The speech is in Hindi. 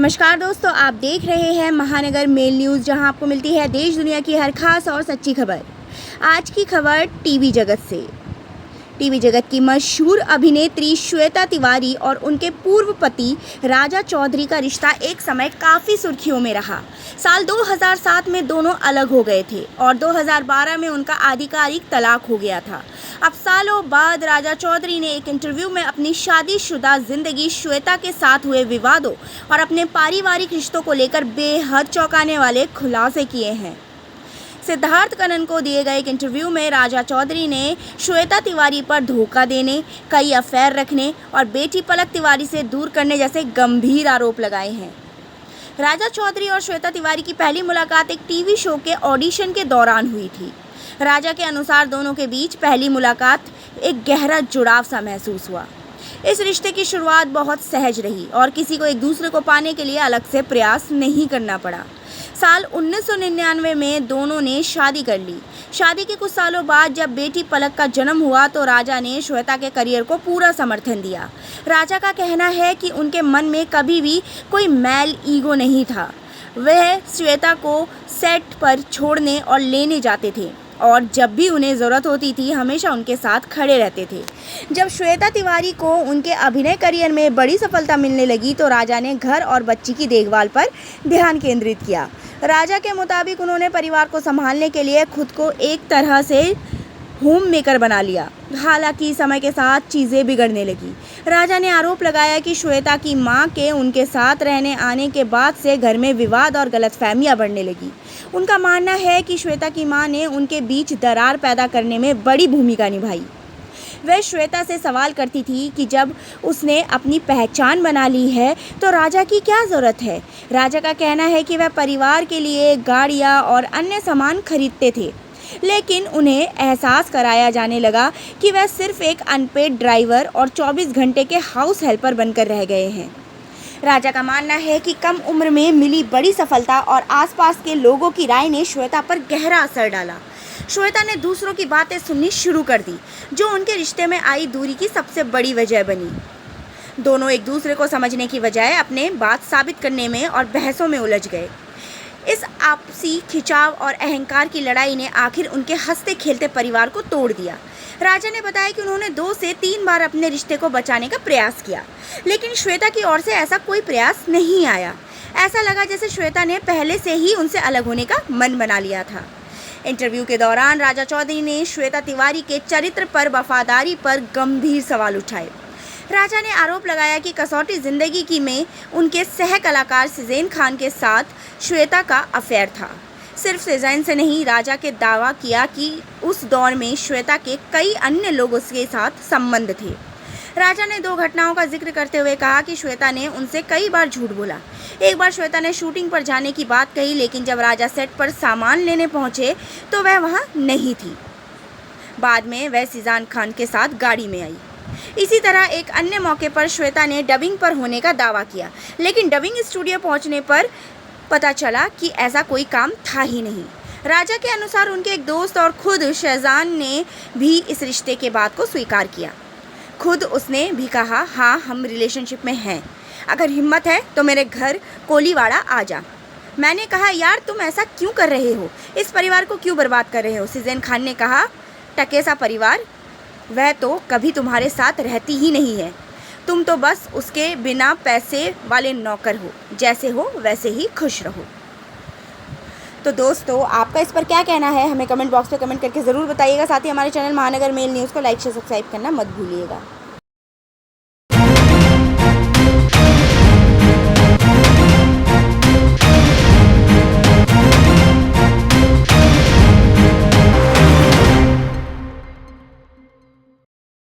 नमस्कार दोस्तों, आप देख रहे हैं महानगर मेल न्यूज़, जहां आपको मिलती है देश दुनिया की हर खास और सच्ची खबर। आज की खबर टीवी जगत से। टीवी जगत की मशहूर अभिनेत्री श्वेता तिवारी और उनके पूर्व पति राजा चौधरी का रिश्ता एक समय काफ़ी सुर्खियों में रहा। साल 2007 में दोनों अलग हो गए थे और 2012 में उनका आधिकारिक तलाक हो गया था। अब सालों बाद राजा चौधरी ने एक इंटरव्यू में अपनी शादीशुदा जिंदगी, श्वेता के साथ हुए विवादों और अपने पारिवारिक रिश्तों को लेकर बेहद चौंकाने वाले खुलासे किए हैं। सिद्धार्थ कनन को दिए गए एक इंटरव्यू में राजा चौधरी ने श्वेता तिवारी पर धोखा देने, कई अफेयर रखने और बेटी पलक तिवारी से दूर करने जैसे गंभीर आरोप लगाए हैं। राजा चौधरी और श्वेता तिवारी की पहली मुलाकात एक टीवी शो के ऑडिशन के दौरान हुई थी। राजा के अनुसार दोनों के बीच पहली मुलाकात एक गहरा जुड़ाव सा महसूस हुआ। इस रिश्ते की शुरुआत बहुत सहज रही और किसी को एक दूसरे को पाने के लिए अलग से प्रयास नहीं करना पड़ा। साल 1999 में दोनों ने शादी कर ली। शादी के कुछ सालों बाद जब बेटी पलक का जन्म हुआ तो राजा ने श्वेता के करियर को पूरा समर्थन दिया। राजा का कहना है कि उनके मन में कभी भी कोई मेल ईगो नहीं था। वह श्वेता को सेट पर छोड़ने और लेने जाते थे और जब भी उन्हें ज़रूरत होती थी हमेशा उनके साथ खड़े रहते थे। जब श्वेता तिवारी को उनके अभिनय करियर में बड़ी सफलता मिलने लगी तो राजा ने घर और बच्ची की देखभाल पर ध्यान केंद्रित किया। राजा के मुताबिक उन्होंने परिवार को संभालने के लिए खुद को एक तरह से होम मेकर बना लिया। हालांकि समय के साथ चीज़ें बिगड़ने लगी। राजा ने आरोप लगाया कि श्वेता की मां के उनके साथ रहने आने के बाद से घर में विवाद और गलतफहमियां बढ़ने लगी। उनका मानना है कि श्वेता की मां ने उनके बीच दरार पैदा करने में बड़ी भूमिका निभाई। वह श्वेता से सवाल करती थी कि जब उसने अपनी पहचान बना ली है तो राजा की क्या ज़रूरत है। राजा का कहना है कि वह परिवार के लिए गाड़ियाँ और अन्य सामान खरीदते थे, लेकिन उन्हें एहसास कराया जाने लगा कि वह सिर्फ एक अनपेड ड्राइवर और 24 घंटे के हाउस हेल्पर बनकर रह गए हैं। राजा का मानना है कि कम उम्र में मिली बड़ी सफलता और आसपास के लोगों की राय ने श्वेता पर गहरा असर डाला। श्वेता ने दूसरों की बातें सुननी शुरू कर दी, जो उनके रिश्ते में आई दूरी की सबसे बड़ी वजह बनी। दोनों एक दूसरे को समझने की बजाय अपने बात साबित करने में और बहसों में उलझ गए। इस आपसी खिंचाव और अहंकार की लड़ाई ने आखिर उनके हंसते खेलते परिवार को तोड़ दिया। राजा ने बताया कि उन्होंने 2 से 3 बार अपने रिश्ते को बचाने का प्रयास किया, लेकिन श्वेता की ओर से ऐसा कोई प्रयास नहीं आया। ऐसा लगा जैसे श्वेता ने पहले से ही उनसे अलग होने का मन बना लिया था। इंटरव्यू के दौरान राजा चौधरी ने श्वेता तिवारी के चरित्र पर, वफादारी पर गंभीर सवाल उठाए। राजा ने आरोप लगाया कि कसौटी जिंदगी की में उनके सह कलाकार सिज़ेन खान के साथ श्वेता का अफेयर था। सिर्फ सिज़ेन से नहीं, राजा के दावा किया कि उस दौर में श्वेता के कई अन्य लोगों के साथ संबंध थे। राजा ने 2 घटनाओं का जिक्र करते हुए कहा कि श्वेता ने उनसे कई बार झूठ बोला। एक बार श्वेता ने शूटिंग पर जाने की बात कही, लेकिन जब राजा सेट पर सामान लेने पहुंचे तो वह वहां नहीं थी। बाद में वह सिज़ेन खान के साथ गाड़ी में आई। इसी तरह एक अन्य मौके पर श्वेता ने डबिंग पर होने का दावा किया, लेकिन डबिंग स्टूडियो पहुंचने पर पता चला कि ऐसा कोई काम था ही नहीं। राजा के अनुसार उनके एक दोस्त और खुद शहजान ने भी इस रिश्ते के बात को स्वीकार किया। खुद उसने भी कहा, हाँ हम रिलेशनशिप में हैं, अगर हिम्मत है तो मेरे घर कोलीवाड़ा आ जा। मैंने कहा, यार तुम ऐसा क्यों कर रहे हो, इस परिवार को क्यों बर्बाद कर रहे हो। सिज़ेन खान ने कहा, टके सा परिवार, वह तो कभी तुम्हारे साथ रहती ही नहीं है, तुम तो बस उसके बिना पैसे वाले नौकर हो, जैसे हो वैसे ही खुश रहो। तो दोस्तों, आपका इस पर क्या कहना है हमें कमेंट बॉक्स में कमेंट करके ज़रूर बताइएगा। साथ ही हमारे चैनल महानगर मेल न्यूज़ को लाइक शेयर सब्सक्राइब करना मत भूलिएगा।